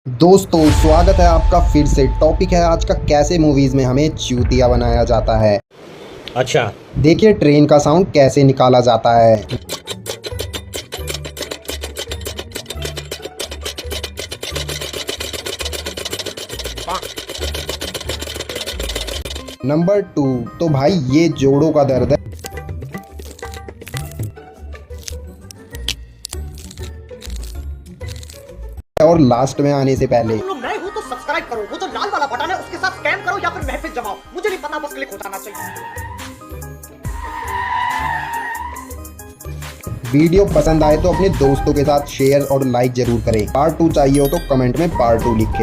दोस्तों स्वागत है आपका फिर से। टॉपिक है आज का, कैसे मूवीज में हमें चूतिया बनाया जाता है। अच्छा। देखिए ट्रेन का साउंड कैसे निकाला जाता है। नंबर 2 तो भाई ये जोड़ों का दर्द है। और लास्ट में आने से पहले तुम लोग नए हो तो सब्सक्राइब करो, वो जो लाल वाला बटन है उसके साथ स्कैम करो या फिर महफिल जमाओ, मुझे नहीं पता, बस क्लिक हो जाना चाहिए। वीडियो पसंद आए तो अपने दोस्तों के साथ शेयर और लाइक जरूर करें। पार्ट 2 चाहिए हो तो कमेंट में पार्ट 2 लिखें।